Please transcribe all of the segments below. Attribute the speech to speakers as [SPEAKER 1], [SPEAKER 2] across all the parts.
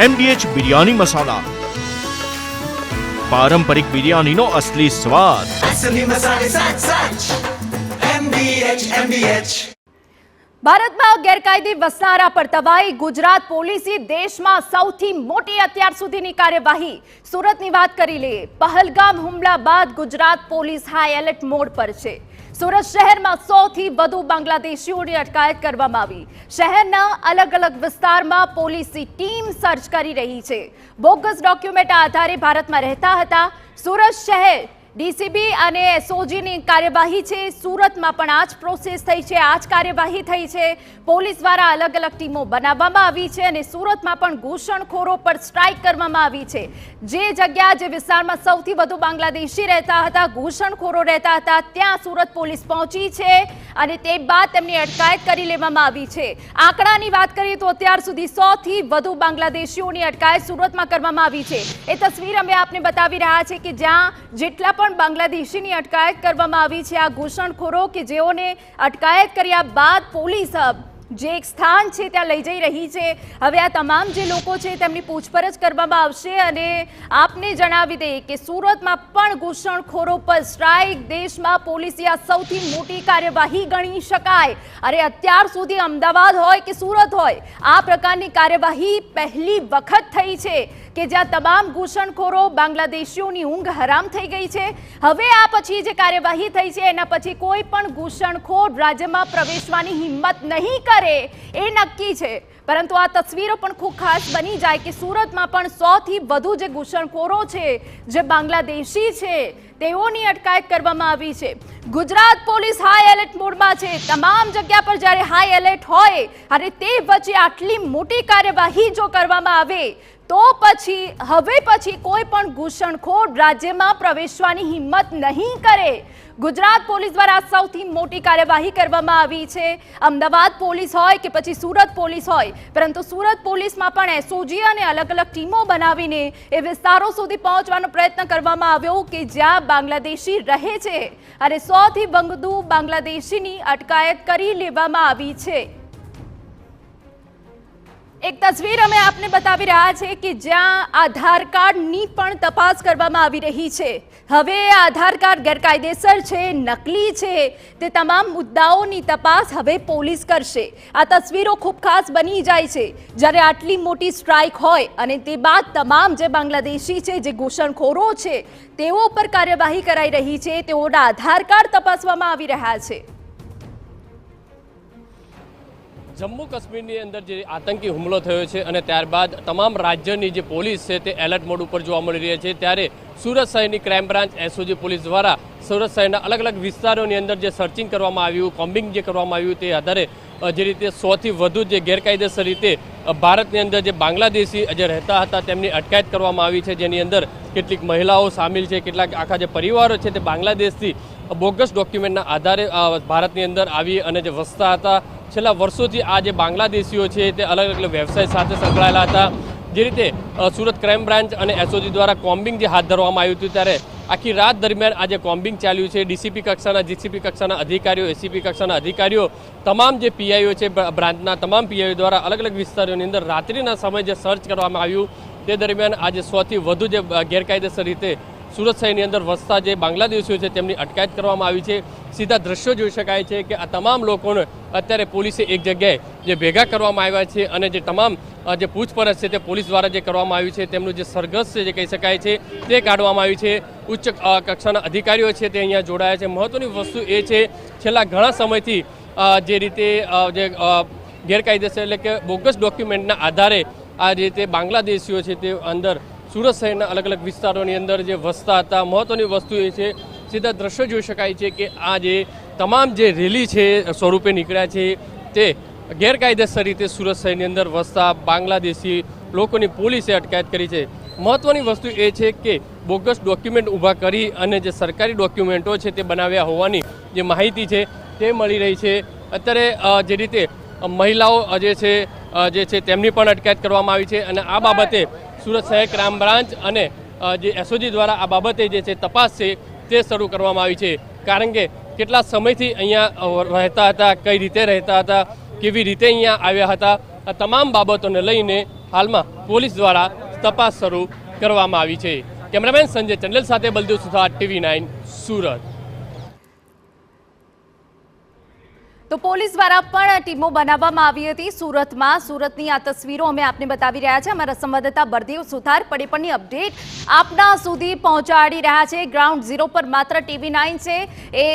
[SPEAKER 1] MDH biryani મસાલા, પારંપરિક બિરયાનીનો અસલી સ્વાદ.
[SPEAKER 2] असली मसाले साथ साथ MDH
[SPEAKER 3] ભારતમાં ગેરકાયદે વસનારા પર તવાઈ. ગુજરાત પોલીસે દેશમાં સૌથી મોટી અત્યાર સુધીની કાર્યવાહી. સુરતની વાત કરી લઈએ. પહલગામ હુમલા બાદ Gujarat police high alert mode પર છે. સુરત શહેરમાં 100થી વધુ બાંગ્લાદેશીઓની અટકાયત કરવામાં આવી. શહેરના અલગ અલગ વિસ્તારમાં પોલીસની ટીમ સર્ચ કરી રહી છે. બોગસ ડોક્યુમેન્ટ આધારે ભારતમાં રહેતા હતા. સુરત શહેર ડીસીબી અને એસઓજીની કાર્યવાહી છે. સુરતમાં પણ આ જ પ્રોસેસ થઈ છે, આ જ કાર્યવાહી થઈ છે. પોલીસ દ્વારા અલગ અલગ ટીમો બનાવવામાં આવી છે અને સુરતમાં પણ ઘૂસણખોરો પર સ્ટ્રાઇક કરવામાં આવી છે. જે જગ્યા, જે વિસ્તારમાં સૌથી વધુ બાંગ્લાદેશી રહેતા હતા, ઘૂસણખોરો રહેતા હતા, ત્યાં સુરત પોલીસ પહોંચી છે અને તે બાદ તેમની અટકાયત કરી લેવામાં આવી છે. આંકડાની વાત કરીએ તો અત્યાર સુધી 100થી વધુ બાંગ્લાદેશીઓની અટકાયત સુરતમાં કરવામાં આવી છે. એ તસવીર અમે આપને બતાવી રહ્યા છે કે જ્યાં જેટલા પણ બાંગ્લાદેશીની અટકાયત કરવામાં આવી છે. આ ઘૂસણખોરો કે જેઓને અટકાયત કર્યા બાદ પોલીસ જે એક સ્થાન છે ત્યાં લઈ જઈ રહી છે. હવે આ તમામ જે લોકો છે તેમની પૂછપરછ કરવામાં આવશે અને આપને જણાવી દઈએ કે સુરતમાં પણ ઘૂસણખોરો પર સ્ટ્રાઇક. દેશમાં પોલીસે આ સૌથી મોટી કાર્યવાહી ગણી શકાય. અરે અત્યાર સુધી અમદાવાદ હોય કે સુરત હોય, આ પ્રકારની કાર્યવાહી પહેલી વખત થઈ છે કે જ્યાં તમામ ઘૂસણખોરો બાંગ્લાદેશીઓની ઊંઘ હરામ થઈ ગઈ છે. હવે આ પછી જે કાર્યવાહી થઈ છે એના પછી કોઈ પણ ઘૂસણખોર રાજ્યમાં પ્રવેશવાની હિંમત નહીં કરે એ નક્કી છે. પરંતુ આ તસવીરો પણ ખૂબ ખાસ બની જાય કે સુરતમાં પણ 100થી વધુ જે ઘૂસણખોરો છે, જે બાંગ્લાદેશી છે, તેઓની અટકાયત કરવામાં આવી છે. ગુજરાત પોલીસ હાઈ એલર્ટ મોડમાં છે. તમામ જગ્યા પર જ્યારે હાઈ એલર્ટ હોય અને તે વચ્ચે આટલી મોટી કાર્યવાહી જો કરવામાં આવે તો હવે પછી કોઈ પણ ઘૂસણખોર રાજ્યમાં પ્રવેશવાની હિંમત નહીં કરે. ગુજરાત પોલીસ દ્વારા સૌથી મોટી કાર્યવાહી કરવામાં આવી છે. અમદાવાદ પોલીસ હોય કે પછી સુરત પોલીસ હોય, પરંતુ સુરત પોલીસમાં પણ એસઓજી અને અલગ અલગ ટીમો બનાવીને એ વિસ્તારો સુધી પહોંચવાનો પ્રયત્ન કરવામાં આવ્યો કે જ્યાં બાંગ્લાદેશી રહે છે અને 100થી વધુ બાંગ્લાદેશીની અટકાયત કરી લેવામાં આવી છે. એક તસવીર અમે આપને બતાવી રહ્યા છે કે જ્યાં આધાર કાર્ડની પણ તપાસ કરવામાં આવી રહી છે. હવે આધાર કાર્ડ ગેરકાયદેસર છે, નકલી છે, તે તમામ મુદ્દાઓની તપાસ હવે પોલીસ કરશે. આ તસવીરો ખૂબ ખાસ બની જાય છે જ્યારે આટલી મોટી સ્ટ્રાઇક હોય અને તે બાદ તમામ જે બાંગ્લાદેશી છે, જે ઘૂસણખોરો છે, તેઓ પર કાર્યવાહી કરાઈ રહી છે. તેઓના આધાર કાર્ડ તપાસવામાં આવી રહ્યા છે.
[SPEAKER 4] જમ્મુ કાશ્મીરની અંદર જે આતંકી હુમલો થયો છે અને ત્યારબાદ તમામ રાજ્યની જે પોલીસ છે તે એલર્ટ મોડ ઉપર જોવા મળી રહી છે. ત્યારે સુરત શહેરની ક્રાઇમ બ્રાન્ચ એસઓજી પોલીસ દ્વારા સુરત શહેરના અલગ અલગ વિસ્તારોની અંદર જે સર્ચિંગ કરવામાં આવ્યું, કોમ્બિંગ જે કરવામાં આવ્યું, તે આધારે જે રીતે 100થી વધુ જે ગેરકાયદેસર રીતે ભારતની અંદર જે બાંગ્લાદેશી જે રહેતા હતા તેમની અટકાયત કરવામાં આવી છે. જેની અંદર કેટલીક મહિલાઓ સામેલ છે, કેટલાક આખા જે પરિવારો છે તે બાંગ્લાદેશથી બોગસ ડોક્યુમેન્ટના આધારે ભારતની અંદર આવી અને જે વસતા હતા. છેલ્લા વર્ષોથી આ જે બાંગ્લાદેશીઓ છે તે અલગ અલગ વ્યવસાય સાથે સંકળાયેલા હતા. જે રીતે સુરત ક્રાઇમ બ્રાન્ચ અને એસઓજી દ્વારા કોમ્બિંગ જે હાથ ધરવામાં આવ્યું હતું, ત્યારે આખી રાત દરમિયાન આ જે કોમ્બિંગ ચાલ્યું છે. ડીસીપી કક્ષાના, જીસીપી કક્ષાના અધિકારીઓ, એસીપી કક્ષાના અધિકારીઓ, તમામ જે પીઆઈઓ છે બ્રાન્ચના તમામ પીઆઈઓ દ્વારા અલગ અલગ વિસ્તારોની અંદર રાત્રિના સમયે જે સર્ચ કરવામાં આવ્યું તે દરમિયાન આજે 100થી વધુ જે ગેરકાયદેસર રીતે સુરત શહેરની અંદર વસતા જે બાંગ્લાદેશીઓ છે તેમની અટકાયત કરવામાં આવી છે. સીધા દ્રશ્યો જોઈ શકાય છે કે આ તમામ લોકોને અત્યારે પોલીસે એક જગ્યાએ જે ભેગા કરવામાં આવ્યા છે અને જે તમામ જે પૂછપરછ છે તે પોલીસ દ્વારા જે કરવામાં આવ્યું છે, તેમનું જે સરઘસ છે જે કહી શકાય છે તે કાઢવામાં આવ્યું છે. ઉચ્ચ કક્ષાના અધિકારીઓ છે તે અહીંયા જોડાયા છે. મહત્વની વસ્તુ એ છે છેલ્લા ઘણા સમયથી જે રીતે જે ગેરકાયદેસર એટલે કે બોગસ ડોક્યુમેન્ટના આધારે આ રીતે બાંગ્લાદેશીઓ છે તે અંદર સુરત શહેરના અલગ અલગ વિસ્તારોની અંદર જે વસતા હતા. મહત્વની વસ્તુ એ છે સીધા દ્રશ્યો જોઈ શકાય છે કે આ જે તમામ જે રેલી છે સ્વરૂપે નીકળ્યા છે તે ગેરકાયદેસર રીતે સુરત શહેરની અંદર વસતા બાંગ્લાદેશી લોકોની પોલીસે અટકાયત કરી છે. મહત્વની વસ્તુ એ છે કે બોગસ ડોક્યુમેન્ટ ઊભા કરી અને જે સરકારી ડોક્યુમેન્ટો છે તે બનાવ્યા હોવાની જે માહિતી છે તે મળી રહી છે. અત્યારે જે રીતે મહિલાઓ જે છે તેમની પણ અટકાયત કરવામાં આવી છે અને આ બાબતે સુરત શહેર ક્રાઇમ બ્રાન્ચ અને જે એસઓજી દ્વારા આ બાબતે જે છે તપાસ છે તે શરૂ કરવામાં આવી છે. કારણ કે કેટલા સમયથી અહીંયા રહેતા હતા, કઈ રીતે રહેતા હતા, કેવી રીતે અહીંયા આવ્યા હતા, આ તમામ બાબતોને લઈને હાલમાં પોલીસ દ્વારા તપાસ શરૂ કરવામાં આવી છે. કેમેરામેન સંજય ચંડેલ સાથે બલદેવ સુથાર, TV9 સુરત.
[SPEAKER 3] તો પોલીસ દ્વારા પણ ટીમો બનાવવામાં આવી હતી સુરતમાં. સુરતની આ તસવીરો અમે આપને બતાવી રહ્યા છે. અમારા સંવાદદાતા બળદેવ સુથાર પળેપળની અપડેટ આપના સુધી પહોંચાડી રહ્યા છે. ગ્રાઉન્ડ ઝીરો પર માત્ર TV9 છે. એ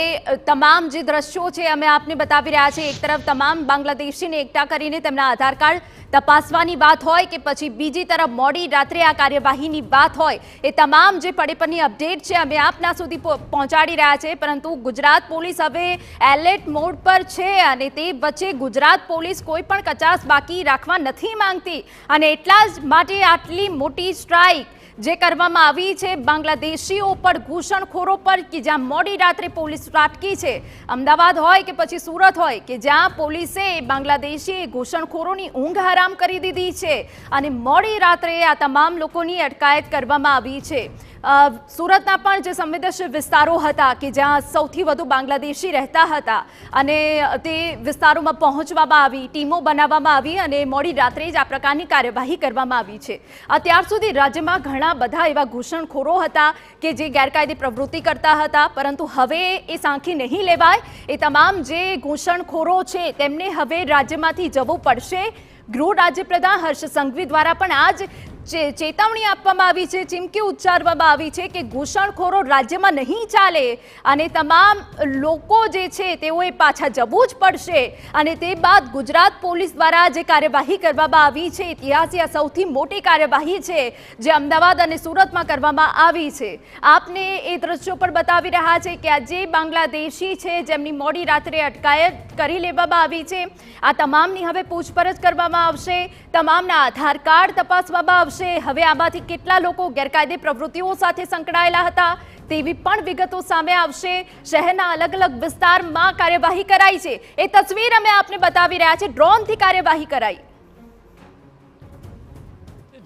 [SPEAKER 3] તમામ જે દ્રશ્યો છે અમે આપને બતાવી રહ્યા છે. એક તરફ તમામ બાંગ્લાદેશીને એકઠા કરીને તેમના આધાર કાર્ડ તપાસવાની વાત હોય કે પછી બીજી તરફ મોડી રાત્રે આ કાર્યવાહીની વાત હોય, એ તમામ જે પળેપળની અપડેટ છે અમે આપના સુધી પહોંચાડી રહ્યા છે. પરંતુ ગુજરાત પોલીસ હવે એલર્ટ મોડ પર છે અને તે વચ્ચે ગુજરાત પોલીસ કોઈ પણ કચાશ બાકી રાખવા નથી માંગતી અને એટલા જ માટે આટલી મોટી સ્ટ્રાઇક જે કરવામાં આવી છે બાંગ્લાદેશીઓ પર, ઘૂસણખોરો પર, કે જ્યાં મોડી રાત્રે પોલીસ ત્રાટકી છે. અમદાવાદ હોય કે પછી સુરત હોય કે જ્યાં પોલીસે બાંગ્લાદેશી ઘૂસણખોરોની ઊંઘ હરામ કરી દીધી છે અને મોડી રાત્રે આ તમામ લોકોની અટકાયત કરવામાં આવી છે. સુરતના પણ જે સંવેદનશીલ વિસ્તારો હતા કે જ્યાં સૌથી વધુ બાંગ્લાદેશી રહેતા હતા અને તે વિસ્તારોમાં પહોંચવામાં આવી, ટીમો બનાવવામાં આવી અને મોડી રાત્રે જ આ પ્રકારની કાર્યવાહી કરવામાં આવી છે. અત્યાર સુધી રાજ્યમાં ઘણા બધા એવા ઘૂસણખોરો હતા કે જે ગેરકાયદે પ્રવૃત્તિ કરતા હતા, પરંતુ હવે એ સાંખી નહીં લેવાય. એ તમામ જે ઘૂસણખોરો છે તેમને હવે રાજ્યમાંથી જવું પડશે. ગૃહ રાજ્યપ્રધાન હર્ષ સંઘવી દ્વારા પણ આજ ચેતવણી આપવામાં આવી છે, ચીમકી ઉચ્ચારવામાં આવી છે કે ઘૂસણખોરો રાજ્યમાં નહીં ચાલે અને તમામ લોકો જે છે તેઓએ પાછા જવું જ પડશે. અને તે બાદ ગુજરાત પોલીસ દ્વારા જે કાર્યવાહી કરવામાં આવી છે, ઇતિહાસની આ સૌથી મોટી કાર્યવાહી છે જે અમદાવાદ અને સુરતમાં કરવામાં આવી છે. આપને એ દ્રશ્યો પર બતાવી રહ્યા છે કે આ જે બાંગ્લાદેશી છે જેમની મોડી રાત્રે અટકાયત કરી લેવામાં આવી છે, આ તમામની હવે પૂછપરછ કરવામાં આવશે, તમામના આધાર કાર્ડ તપાસવામાં આવશે. હવે આમાંથી કેટલા લોકો ગેરકાયદે પ્રવૃત્તિઓ સાથે સંકળાયેલા હતા તેવી પણ વિગતો સામે આવશે. શહેરના અલગ અલગ વિસ્તારમાં કાર્યવાહી કરાઈ છે, એ તસવીર અમે આપને બતાવી રહ્યા છે. ડ્રોનથી કાર્યવાહી કરાઈ.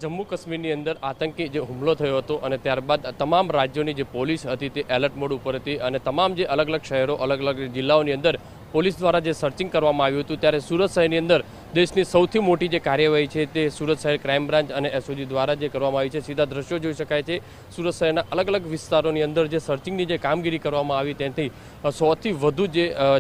[SPEAKER 4] જમ્મુ કાશ્મીરની અંદર આતંકી જે હુમલો થયો હતો અને ત્યારબાદ તમામ રાજ્યોની જે પોલીસ હતી તે એલર્ટ મોડ ઉપર હતી અને તમામ જે અલગ અલગ શહેરો, અલગ અલગ જિલ્લાઓની અંદર પોલીસ દ્વારા જે સર્ચિંગ કરવામાં આવ્યું હતું, ત્યારે સુરત શહેરની અંદર દેશની સૌથી મોટી જે કાર્યવાહી છે તે સુરત શહેર ક્રાઇમ બ્રાન્ચ અને એસઓજી દ્વારા જે કરવામાં આવી છે. સીધા દ્રશ્યો જોઈ શકાય છે. સુરત શહેરના અલગ અલગ વિસ્તારોની અંદર જે સર્ચિંગની જે કામગીરી કરવામાં આવી તેનાથી 100થી વધુ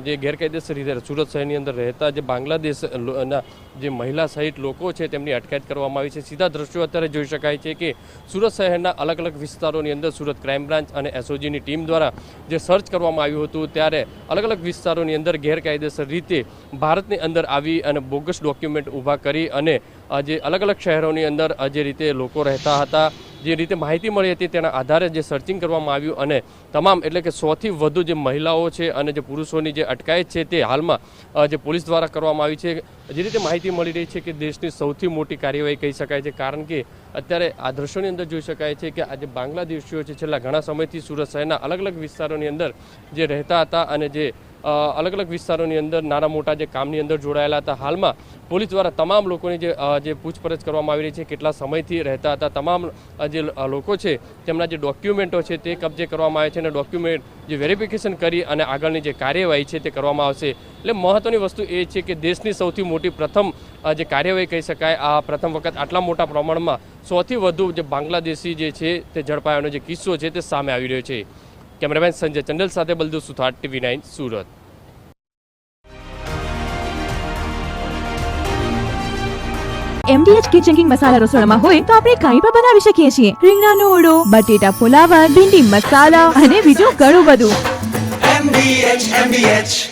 [SPEAKER 4] જે ગેરકાયદેસર રીતે સુરત શહેરની અંદર રહેતા જે બાંગ્લાદેશના જે મહિલા સહિત લોકો છે તેમની અટકાયત કરવામાં આવી છે. સીધા દ્રશ્યો અત્યારે જોઈ શકાય છે કે સુરત શહેરના અલગ અલગ વિસ્તારોની અંદર સુરત ક્રાઇમ બ્રાન્ચ અને એસઓજીની ટીમ દ્વારા જે સર્ચ કરવામાં આવ્યું હતું, ત્યારે અલગ અલગ વિસ્તારોની અંદર ગેરકાયદેસર રીતે ભારતની અંદર આવી અને બોગસ ડોક્યુમેન્ટ ઊભા કરી અને જે અલગ અલગ શહેરોની અંદર જે રીતે લોકો રહેતા હતા, જે રીતે માહિતી મળી હતી તેના આધારે જે સર્ચિંગ કરવામાં આવ્યું અને તમામ એટલે કે 100થી વધુ જે મહિલાઓ છે અને જે પુરુષોની જે અટકાયત છે તે હાલમાં જે પોલીસ દ્વારા કરવામાં આવી છે. જે રીતે માહિતી મળી રહી છે કે દેશની સૌથી મોટી કાર્યવાહી કહી શકાય છે, કારણ કે અત્યારે આ દ્રશ્યોની અંદર જોઈ શકાય છે કે આ જે બાંગ્લાદેશીઓ છે છેલ્લા ઘણા સમયથી સુરત શહેરના અલગ અલગ વિસ્તારોની અંદર જે રહેતા હતા અને જે અલગ અલગ વિસ્તારોની અંદર નાના મોટા જે કામની અંદર જોડાયેલા હતા, હાલમાં પોલીસ દ્વારા તમામ લોકોની જે પૂછપરછ કરવામાં આવી રહી છે, કેટલા સમયથી રહેતા હતા, તમામ જે લોકો છે તેમના જે ડોક્યુમેન્ટો છે તે કબજે કરવામાં આવે છે અને ડોક્યુમેન્ટ જે વેરિફિકેશન કરી અને આગળની જે કાર્યવાહી છે તે કરવામાં આવશે. એટલે મહત્વની વસ્તુ એ છે કે દેશની સૌથી મોટી પ્રથમ જે કાર્યવાહી કહી શકાય, આ પ્રથમ વખત આટલા મોટા પ્રમાણમાં 100થી વધુ જે બાંગ્લાદેશી જે છે તે ઝડપાયાનો જે કિસ્સો છે તે સામે આવી રહ્યો છે. કેમેરામેન સંજય ચંડેલ સાથે Baldev Suthar, TV9 Surat.
[SPEAKER 5] MDH kitchen king masala રસોડામાં હોય તો આપણે કાંઈ પણ બનાવી શકીએ છીએ. રીંગણાનો ઓળો, બટેટા ફુલાવર, ભીંડી મસાલા અને બીજું ઘણું બધું.
[SPEAKER 2] MDH